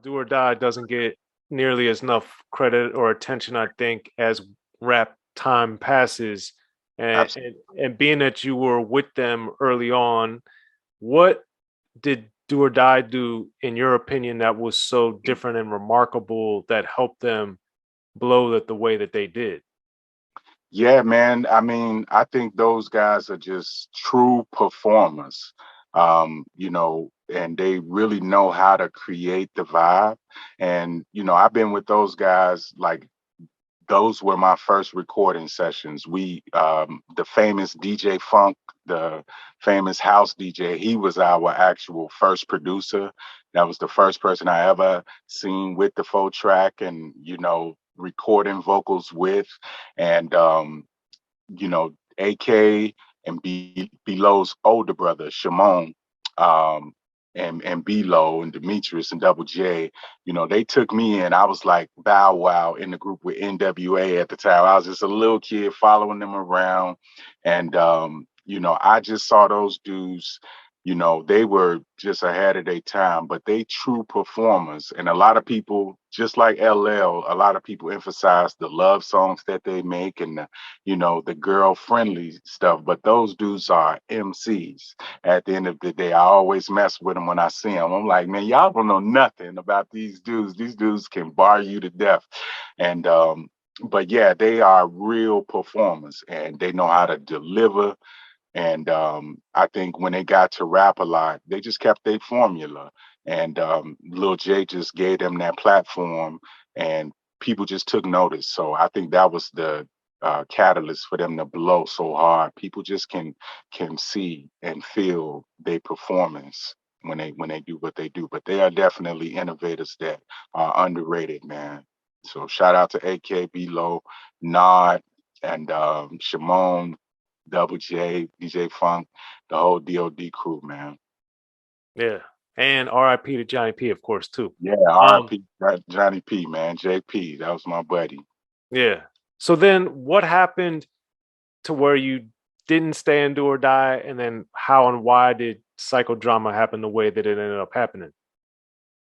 Do or Die doesn't get nearly as enough credit or attention, I think, as rap time passes. And, Absolutely. and and being that you were with them early on, what did Do or Die do, in your opinion, that was so different and remarkable that helped them blow it the way that they did? Yeah, man. I mean, I think those guys are just true performers, and they really know how to create the vibe. And, I've been with those guys, like, those were my first recording sessions. The famous DJ Funk, the famous house DJ, he was our actual first producer. That was the first person I ever seen with the full track and, recording vocals with. And, AK and Belo's older brother, Shimon, um, and Belo and Demetrius and Double J, they took me in. I was like Bow Wow in the group with N.W.A at the time. I was just a little kid following them around. And, I just saw those dudes, they were just ahead of their time, but they true performers. And a lot of people, just like LL, a lot of people emphasize the love songs that they make and the girl friendly stuff. But those dudes are MCs. At the end of the day, I always mess with them when I see them. I'm like, man, y'all don't know nothing about these dudes. These dudes can bar you to death. And, but yeah, they are real performers and they know how to deliver. And I think when they got to rap a lot, they just kept their formula. And Lil J just gave them that platform, and people just took notice. So I think that was the catalyst for them to blow so hard. People just can see and feel their performance when they do what they do. But they are definitely innovators that are underrated, man. So shout out to AKB Low, Nod, and Shimon, Double J, DJ Funk, the whole D.O.D crew, man. Yeah. And RIP to Johnny P, of course, too. Yeah, Um, R.I.P. Johnny P, man. JP, that was my buddy. yeah. So then what happened to where you didn't stay in Do or Die, and then how and why did Psychodrama happen the way that it ended up happening?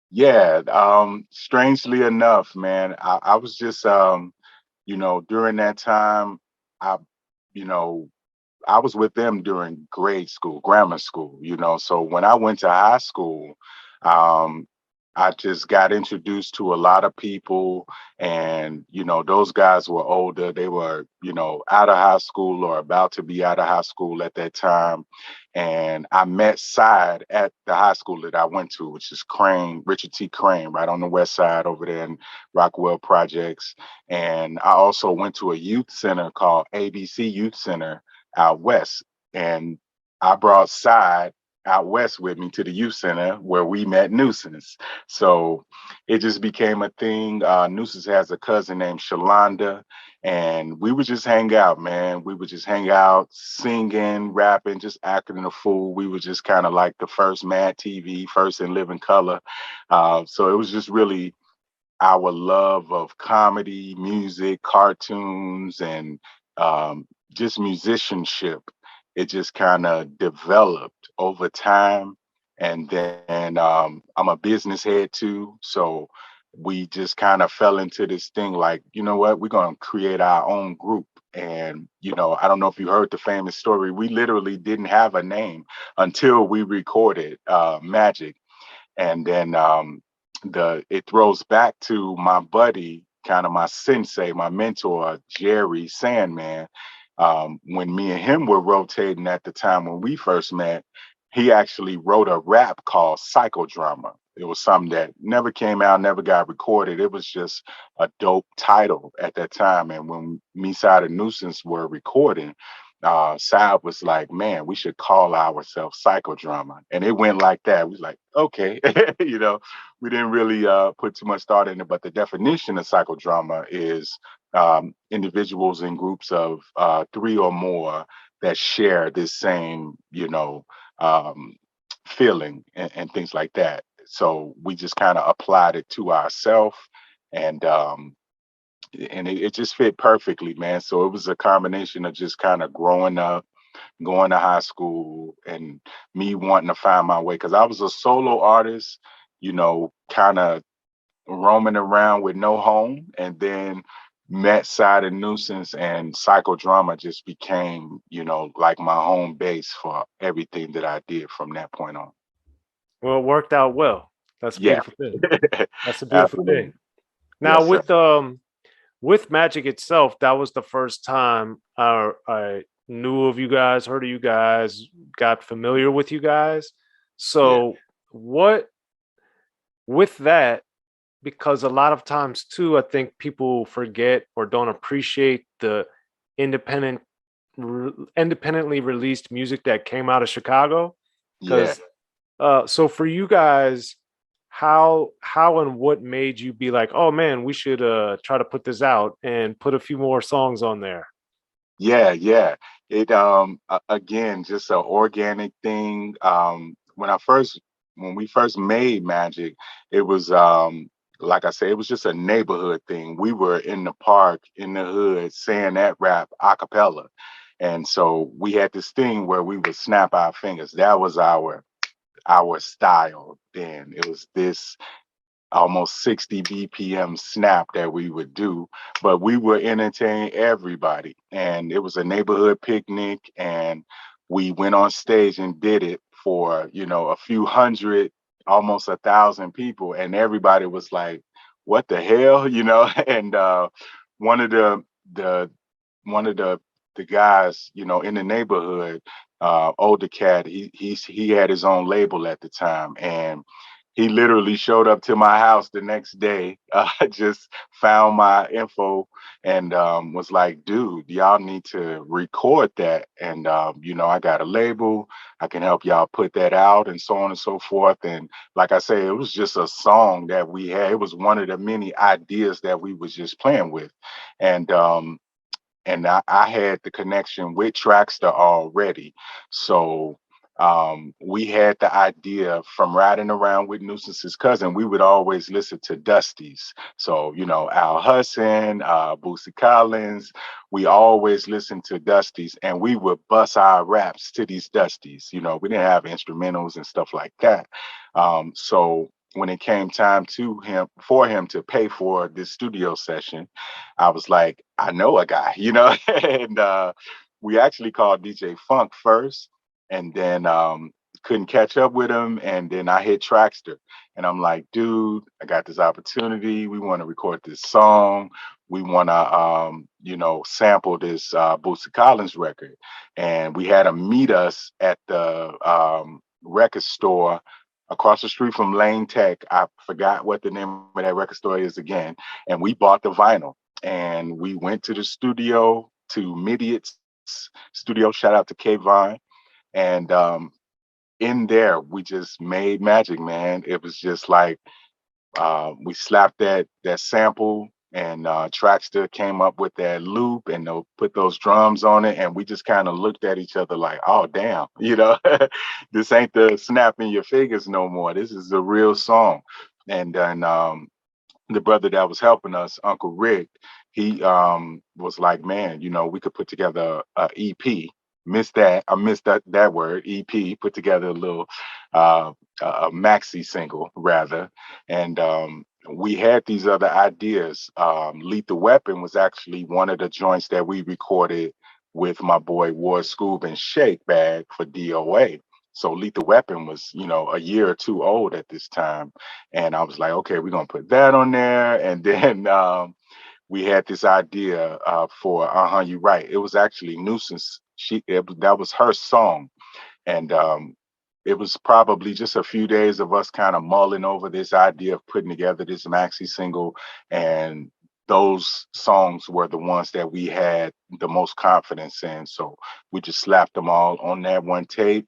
Yeah, strangely enough, man, I was just during that time, I you know, I was with them during grade school, grammar school. So when I went to high school, um, I just got introduced to a lot of people. And, those guys were older. They were, out of high school or about to be out of high school at that time. And I met Side at the high school that I went to, which is Crane, Richard T. Crane, right on the west side over there in Rockwell Projects. And I also went to a youth center called ABC Youth Center out west. And I brought Side out west with me to the youth center where we met Nuisance. So it just became a thing. Nuisance has a cousin named Shalonda, and we would just hang out, man. We would just hang out, singing, rapping, just acting a fool. We were just kind of like the first Mad TV, first in living color. So it was just really our love of comedy, music, cartoons, and just musicianship. It just kind of developed over time. And then I'm a business head too. So we just kind of fell into this thing like, you know what, we're going to create our own group. And, I don't know if you heard the famous story. We literally didn't have a name until we recorded Magic. And then it throws back to my buddy, kind of my sensei, my mentor, Jerry Sandman. When me and him were rotating at the time when we first met, he actually wrote a rap called Psychodrama. It was something that never came out, never got recorded. It was just a dope title at that time. And when me, Side and Nuisance were recording, Sal was like, man, we should call ourselves Psychodrama. And it went like that. We was like, okay, we didn't really put too much thought in it, but the definition of psychodrama is individuals in groups of three or more that share this same, um, feeling and things like that. So we just kind of applied it to ourselves, and it just fit perfectly, man. So it was a combination of just kind of growing up, going to high school and me wanting to find my way because I was a solo artist, kind of roaming around with no home, and then met Side and Nuisance and Psychodrama just became, like my home base for everything that I did from that point on. Well, it worked out well. That's a Yeah, beautiful thing. That's a beautiful thing. absolutely. Now Yes, sir. with Magic itself, that was the first time I knew of you guys, heard of you guys, got familiar with you guys. Yeah, So what with that, because a lot of times too, I think people forget or don't appreciate the independent independently released music that came out of Chicago. yeah. Because so for you guys, how and what made you be like, oh man, we should try to put this out and put a few more songs on there? Yeah, yeah. It again, just an organic thing. When we first made Magic, it was like I said, it was just a neighborhood thing. We were in the park in the hood saying that rap a cappella. And so we had this thing where we would snap our fingers. That was our style then. It was this almost 60 BPM snap that we would do, but we would entertain everybody. And it was a neighborhood picnic, and we went on stage and did it for, a few hundred, almost 1,000 people. And everybody was like, what the hell? And one of the, one of the guys, in the neighborhood, older cat, he had his own label at the time, and he literally showed up to my house the next day, just found my info and was like, dude, y'all need to record that. And, I got a label. I can help y'all put that out and so on and so forth. And like I say, it was just a song that we had. It was one of the many ideas that we was just playing with. And I had the connection with Traxter already. So we had the idea from riding around with Nuisance's cousin. We would always listen to Dusties. So, Al Hudson, Boosie Collins, we always listened to Dusties, and we would bust our raps to these Dusties. We didn't have instrumentals and stuff like that. So when it came time for him to pay for this studio session, I was like, I know a guy, and we actually called DJ Funk first, and then couldn't catch up with him, and then I hit Traxter, and I'm like, dude, I got this opportunity. We want to record this song. We want to, sample this Bootsy Collins record, and we had him meet us at the record store across the street from Lane Tech. I forgot what the name of that record store is again, and we bought the vinyl and we went to the studio to Midiot's studio. Shout out to K Vine. And in there, we just made magic, man. It was just like we slapped that sample, and Traxter came up with that loop, and they'll put those drums on it, and we just kind of looked at each other like, oh damn, this ain't the snapping your fingers no more. This is a real song. And then the brother that was helping us, Uncle Rick, he was like, man, we could put together a EP. I missed that word, EP. Put together a little a maxi single rather, and we had these other ideas. Lethal Weapon was actually one of the joints that we recorded with my boy Ward Scoob and Shake Bag for D.O.A. So Lethal Weapon was, a year or two old at this time. And I was like, okay, we're gonna put that on there. And then we had this idea for You Right. It was actually Nuisance. That was her song. And it was probably just a few days of us kind of mulling over this idea of putting together this maxi single. And those songs were the ones that we had the most confidence in. So we just slapped them all on that one tape.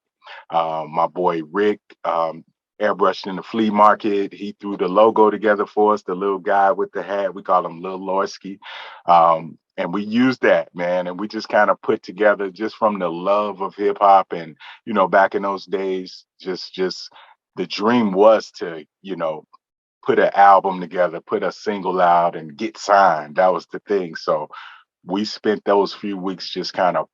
My boy Rick airbrushed in the flea market. He threw the logo together for us, the little guy with the hat. We call him Lil Lorski. And we used that, man. And we just kind of put together just from the love of hip hop. And, back in those days, just the dream was to, put an album together, put a single out and get signed. That was the thing. So we spent those few weeks just kind of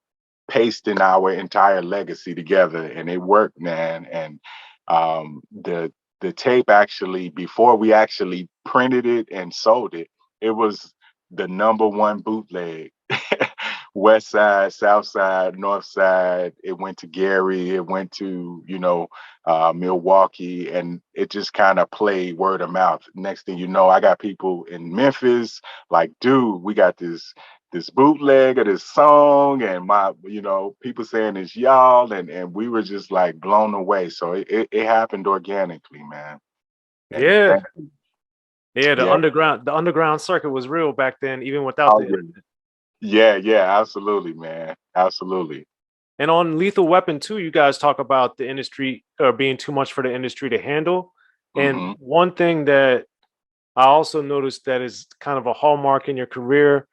pasting our entire legacy together, and it worked, man. And the tape actually, before we actually printed it and sold it, it was the number one bootleg. West side, south side, north side. It went to Gary. It went to, Milwaukee, and it just kind of played word of mouth. Next thing you know, I got people in Memphis like, dude, we got this bootleg of this song, and people saying it's y'all, and we were just like blown away. So it happened organically, man. And Yeah. that, Yeah, yeah, the underground circuit was real back then, even without oh the yeah, internet. yeah, absolutely, man, absolutely. And on Lethal Weapon 2, you guys talk about the industry or being too much for the industry to handle. And Hmm. one thing that I also noticed that is kind of a hallmark in your career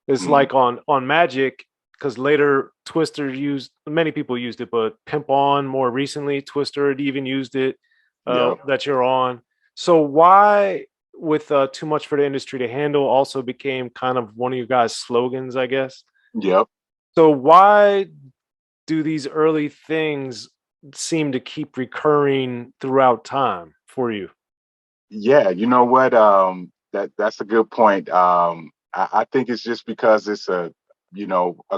is Hmm. like on Magic, because later Twister used many people used it, but Pimp On more recently, Twister had even used it Yep, that you're on. So why with too much for the industry to handle also became kind of one of you guys' slogans, I guess. yep. So why do these early things seem to keep recurring throughout time for you? Yeah, you know what? That's a good point. I think it's just because it's a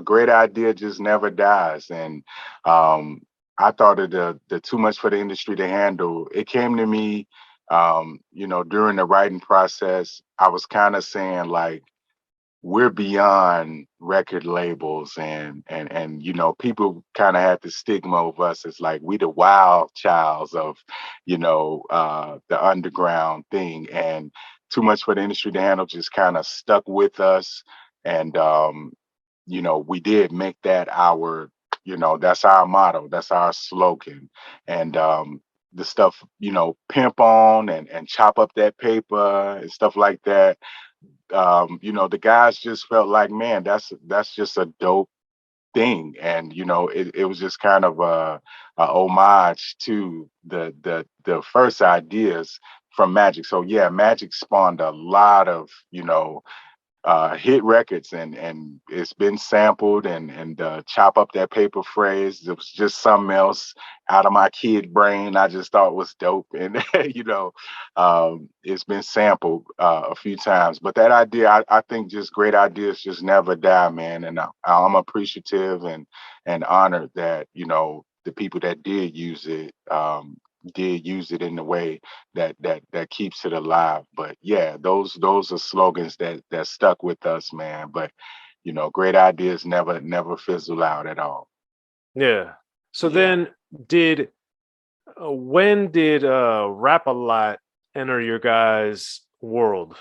great idea just never dies. And um, I thought of the too much for the industry to handle. It came to me, during the writing process. I was kind of saying like, we're beyond record labels, and people kind of had the stigma of us as like we the wild childs of the underground thing, and too much for the industry to handle just kind of stuck with us. And we did make that our, that's our motto, that's our slogan. And the stuff, pimp on and chop up that paper and stuff like that. The guys just felt like, man, that's just a dope thing. And it was just kind of a homage to the first ideas from Magic. So yeah, Magic spawned a lot of, hit records, and it's been sampled, and chop up that paper phrase. It was just something else out of my kid brain. I just thought was dope, and it's been sampled a few times. But that idea, I think, just great ideas just never die, man. And I'm appreciative and honored that the people that did use it in the way that keeps it alive. But yeah, those are slogans that stuck with us, man. But great ideas never fizzle out at all. Yeah. So Yeah. then did when did Rap a Lot enter your guys' world?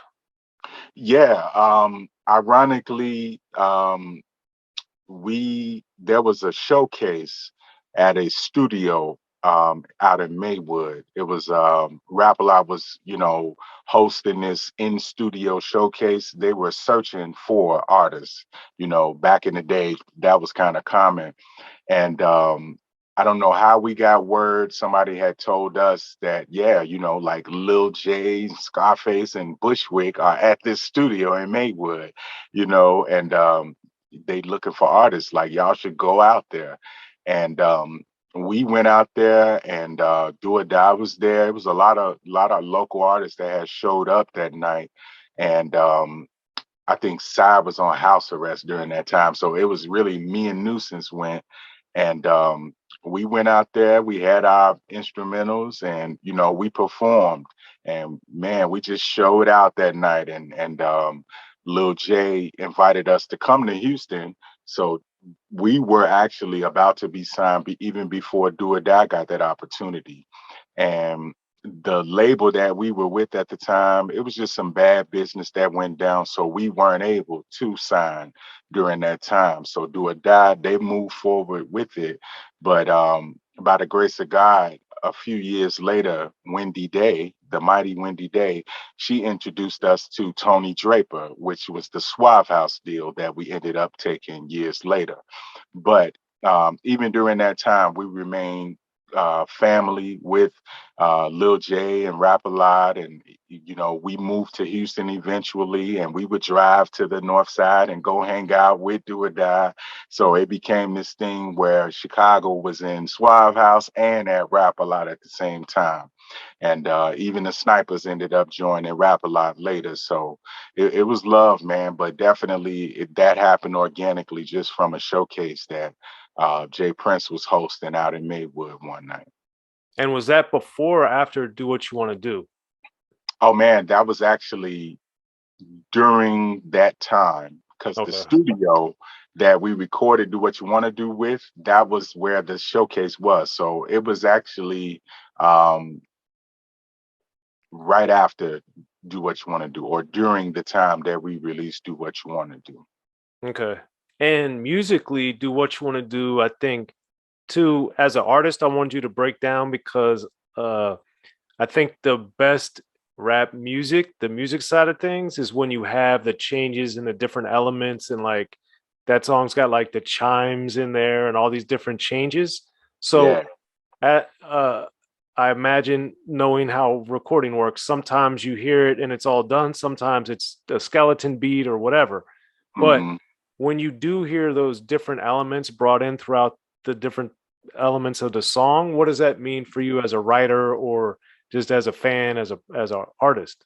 Yeah. Ironically, we there was a showcase at a studio out in Maywood. It was Rapalot was, hosting this in studio showcase. They were searching for artists. Back in the day, that was kind of common. And I don't know how we got word. Somebody had told us that, yeah, like Lil J, Scarface, and Bushwick are at this studio in Maywood, and they looking for artists. Like, y'all should go out there. And we went out there, and Do or Die was there. It was a lot of local artists that had showed up that night. And I think Psy was on house arrest during that time. So it was really me and Nuisance went, and we went out there. We had our instrumentals, and we performed. And man, we just showed out that night. And Lil J invited us to come to Houston. So we were actually about to be signed even before Do or Die got that opportunity. And the label that we were with at the time, it was just some bad business that went down. So we weren't able to sign during that time. So Do or Die, they moved forward with it. But by the grace of God, a few years later, Wendy Day, the mighty Wendy Day, she introduced us to Tony Draper, which was the Suave House deal that we ended up taking years later. But even during that time, we remained family with Lil J and Rap a Lot, and you know we moved to Houston eventually, and we would drive to the North Side and go hang out with Do or Die. So it became this thing where Chicago was in Suave House and at Rap a Lot at the same time, and even the Snipers ended up joining Rap a Lot later. So it was love, man, but definitely that happened organically just from a showcase that Jay Prince was hosting out in Maywood one night. And was that before or after Do What You Want to Do? Oh man, that was actually during that time because the Okay. studio that we recorded Do What You Want to Do with, that was where the showcase was. So it was actually um, right after Do What You Want to Do, or during the time that we released Do What You Want to Do. Okay. And musically, Do What You Want to Do, I think, too, as an artist, I want you to break down because uh I think the best rap music, the music side of things, is when you have the changes and the different elements, and like that song's got like the chimes in there and all these different changes. Yeah. So at I imagine, knowing how recording works, sometimes you hear it and it's all done, sometimes it's a skeleton beat or whatever. But Hmm. when you do hear those different elements brought in throughout the different elements of the song, what does that mean for you as a writer or just as a fan, as a artist?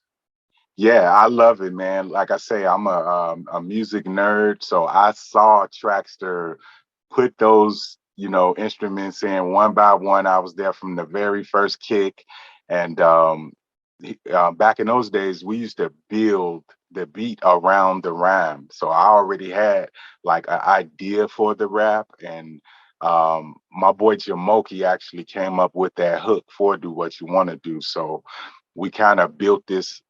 Yeah, I love it, man. Like I say, I'm a music nerd, so I saw Traxter put those, you know, instruments in one by one. I was there from the very first kick, and back in those days, we used to build the beat around the rhyme. So I already had like an idea for the rap, and my boy Jamoki actually came up with that hook for "Do What You Want to Do." So we kind of built this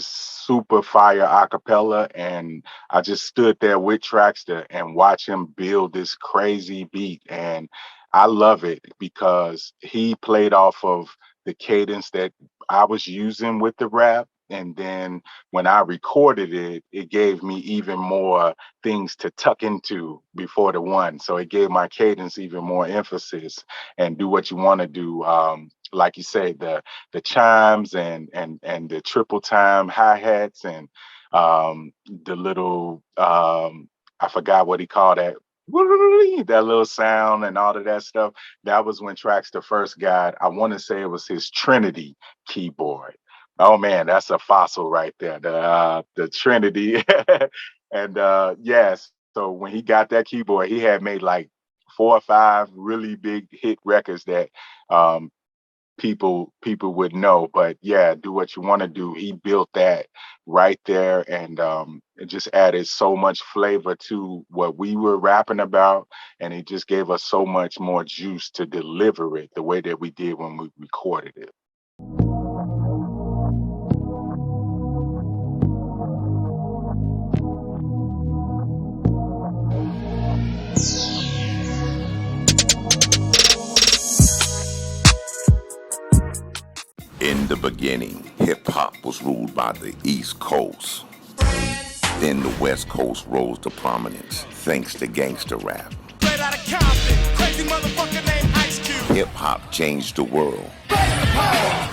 super fire acapella, and I just stood there with Traxter and watch him build this crazy beat. And I love it because he played off of the cadence that I was using with the rap. And then when I recorded it, it gave me even more things to tuck into before the one. So it gave my cadence even more emphasis. And Do What You Want to Do. Like you say, the chimes and the triple time hi-hats and the little I forgot what he called that that little sound and all of that stuff. That was when Traxter first got, I want to say it was his Trinity keyboard. Oh man, that's a fossil right there. The Trinity. And yes, so when he got that keyboard, he had made like 4 or 5 really big hit records that um people would know. But yeah, Do What You Want to Do, he built that right there, and it just added so much flavor to what we were rapping about, and it just gave us so much more juice to deliver it the way that we did when we recorded it. In the beginning, hip hop was ruled by the East Coast. Then the West Coast rose to prominence thanks to gangster rap. Straight out of Compton, crazy motherfucker named Ice Cube. Hip hop changed the world.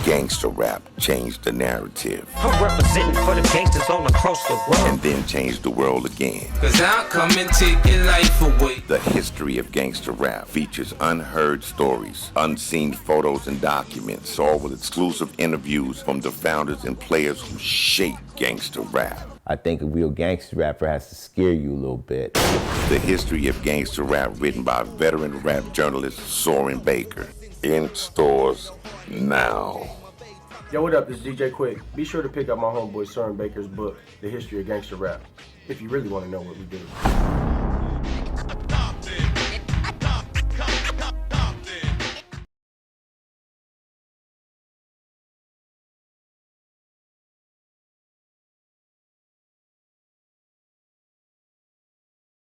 Gangster rap changed the narrative. I'm representing for the gangsters all across the world. And then changed the world again. Cause I'll come and take your life away. The history of gangster rap features unheard stories, unseen photos and documents, all with exclusive interviews from the founders and players who shaped gangster rap. I think a real gangster rapper has to scare you a little bit. The history of gangster rap, written by veteran rap journalist Soren Baker. In stores now. Yo, what up? This is DJ Quick. Be sure to pick up my homeboy Soren Baker's book, The History of Gangster Rap, if you really want to know what we do.